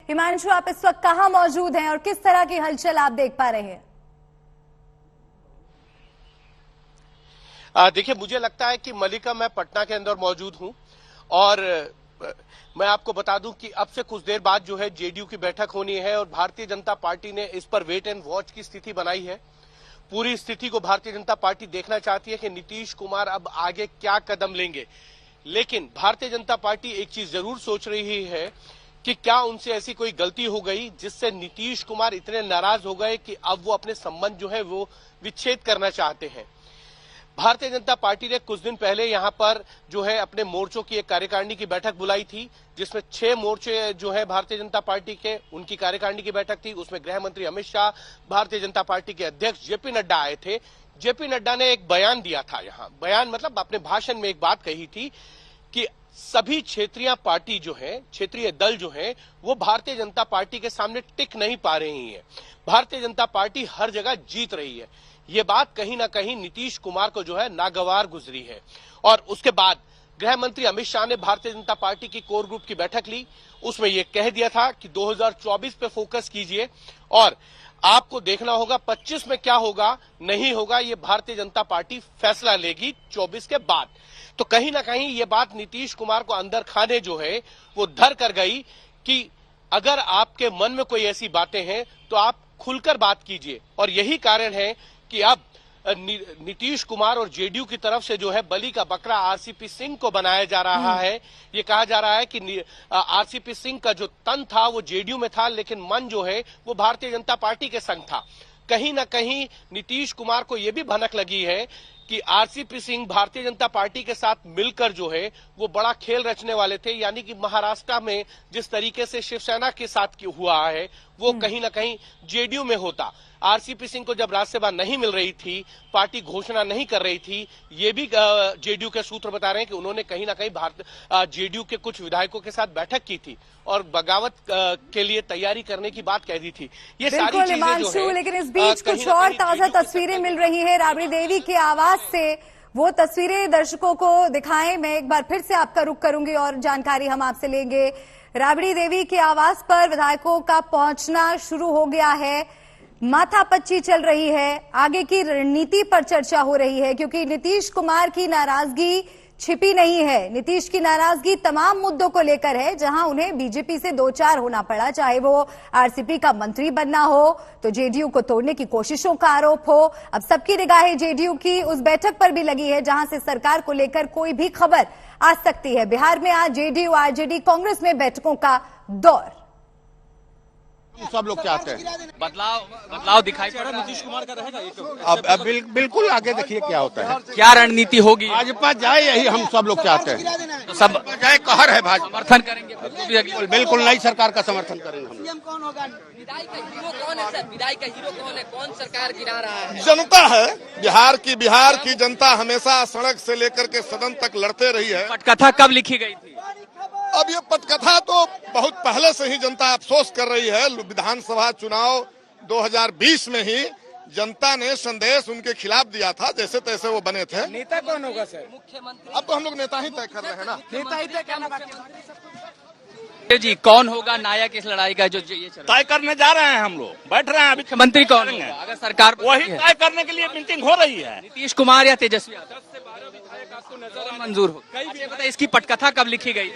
हिमांशु, आप इस वक्त कहां मौजूद हैं और किस तरह की हलचल आप देख पा रहे हैं? देखिए, मुझे लगता है कि मलिका, मैं पटना के अंदर मौजूद हूं और मैं आपको बता दूं कि अब से कुछ देर बाद जो है जेडीयू की बैठक होनी है और भारतीय जनता पार्टी ने इस पर वेट एंड वॉच की स्थिति बनाई है। पूरी स्थिति को भारतीय जनता पार्टी देखना चाहती है कि नीतीश कुमार अब आगे क्या कदम लेंगे। लेकिन भारतीय जनता पार्टी एक चीज जरूर सोच रही है कि क्या उनसे ऐसी कोई गलती हो गई जिससे नीतीश कुमार इतने नाराज हो गए कि अब वो अपने संबंध जो है वो विच्छेद करना चाहते हैं। भारतीय जनता पार्टी ने कुछ दिन पहले यहां पर जो है अपने मोर्चों की एक कार्यकारिणी की बैठक बुलाई थी, जिसमें 6 मोर्चे जो है भारतीय जनता पार्टी के, उनकी कार्यकारिणी की बैठक थी। उसमें गृह मंत्री अमित शाह, भारतीय जनता पार्टी के अध्यक्ष जेपी नड्डा आए थे। जेपी नड्डा ने एक बयान दिया था। यहां बयान मतलब अपने भाषण में एक बात कही थी कि सभी क्षेत्रीय पार्टी जो है, क्षेत्रीय दल जो है, वो भारतीय जनता पार्टी के सामने टिक नहीं पा रही है। भारतीय जनता पार्टी हर जगह जीत रही है। ये बात कहीं ना कहीं नीतीश कुमार को जो है नागवार गुजरी है। और उसके बाद गृह मंत्री अमित शाह ने भारतीय जनता पार्टी की कोर ग्रुप की बैठक ली। उसमें यह कह दिया था कि 2024 पे फोकस कीजिए और आपको देखना होगा 25 में क्या होगा नहीं होगा, ये भारतीय जनता पार्टी फैसला लेगी 24 के बाद। तो कहीं ना कहीं ये बात नीतीश कुमार को अंदर खाने जो है वो धर कर गई कि अगर आपके मन में कोई ऐसी बातें हैं तो आप खुलकर बात कीजिए। और यही कारण है कि अब नीतीश कुमार और जेडीयू की तरफ से जो है बलि का बकरा आरसीपी सिंह को बनाया जा रहा है। ये कहा जा रहा है कि आरसीपी सिंह का जो तन था वो जेडीयू में था, लेकिन मन जो है वो भारतीय जनता पार्टी के संग था। कहीं ना कहीं नीतीश कुमार को यह भी भनक लगी है कि आरसीपी सिंह भारतीय जनता पार्टी के साथ मिलकर जो है वो बड़ा खेल रचने वाले थे। यानी कि महाराष्ट्र में जिस तरीके से शिवसेना के साथ हुआ है वो कहीं ना कहीं जेडीयू में होता। आरसीपी सिंह को जब राज्यसभा नहीं मिल रही थी, पार्टी घोषणा नहीं कर रही थी, ये भी जेडीयू के सूत्र बता रहे हैं कि उन्होंने कहीं ना कहीं जेडीयू के कुछ विधायकों के साथ बैठक की थी और बगावत के लिए तैयारी करने की बात कह दी थी। ये सारी चीजें जो है, लेकिन इस बीच कुछ और ताजा तस्वीरें मिल रही है राबड़ी देवी की आवाज से। वो तस्वीरें दर्शकों को दिखाएं। मैं एक बार फिर से आपका रुख करूंगी और जानकारी हम आपसे लेंगे। राबड़ी देवी के आवास पर विधायकों का पहुंचना शुरू हो गया है। माथापच्ची चल रही है, आगे की रणनीति पर चर्चा हो रही है, क्योंकि नीतीश कुमार की नाराजगी छिपी नहीं है। नीतीश की नाराजगी तमाम मुद्दों को लेकर है, जहां उन्हें बीजेपी से दो चार होना पड़ा, चाहे वो आरसीपी का मंत्री बनना हो तो जेडीयू को तोड़ने की कोशिशों का आरोप हो। अब सबकी निगाहें जेडीयू की उस बैठक पर भी लगी है जहां से सरकार को लेकर कोई भी खबर आ सकती है। बिहार में आज जेडीयू आरजेडी कांग्रेस में बैठकों का दौर। सब लोग चाहते हैं बदलाव दिखाई पड़ रहा है। नीतीश कुमार का रहेगा अब बिल्कुल आगे देखिए क्या होता है, क्या रणनीति होगी। भाजपा जाए यही हम सब लोग चाहते हैं। तो सब जाए कहर है, भाजपा समर्थन करेंगे। बिल्कुल नई सरकार का समर्थन करेंगे हम। सीएम कौन होगा? विधायी का हीरो कौन है सर? विधायी का हीरो कौन है? कौन सरकार गिरा रहा है? जनता है। बिहार की जनता हमेशा सड़क से लेकर के सदन तक लड़ते रही है। पटकथा कब लिखी गई थी? अब ये पटकथा तो बहुत पहले से ही जनता अफसोस कर रही है। विधानसभा चुनाव 2020 में ही जनता ने संदेश उनके खिलाफ दिया था, जैसे तैसे वो बने थे। नेता कौन होगा सर? मुख्यमंत्री। अब तो हम लोग नेता ही तय कर रहे हैं ना। नेता ही तय करना जी, कौन होगा नायक इस लड़ाई का जो ये चल रहा तय करने जा रहे हैं। हम लोग बैठ रहे हैं अभी। मुख्यमंत्री कौन होगा अगर सरकार वही तय करने के लिए मीटिंग हो रही है। नीतीश कुमार या तेजस्वी यादव? 10 से 12 विधायक आपको नजर मंजूर हो। इसकी पटकथा कब लिखी गई?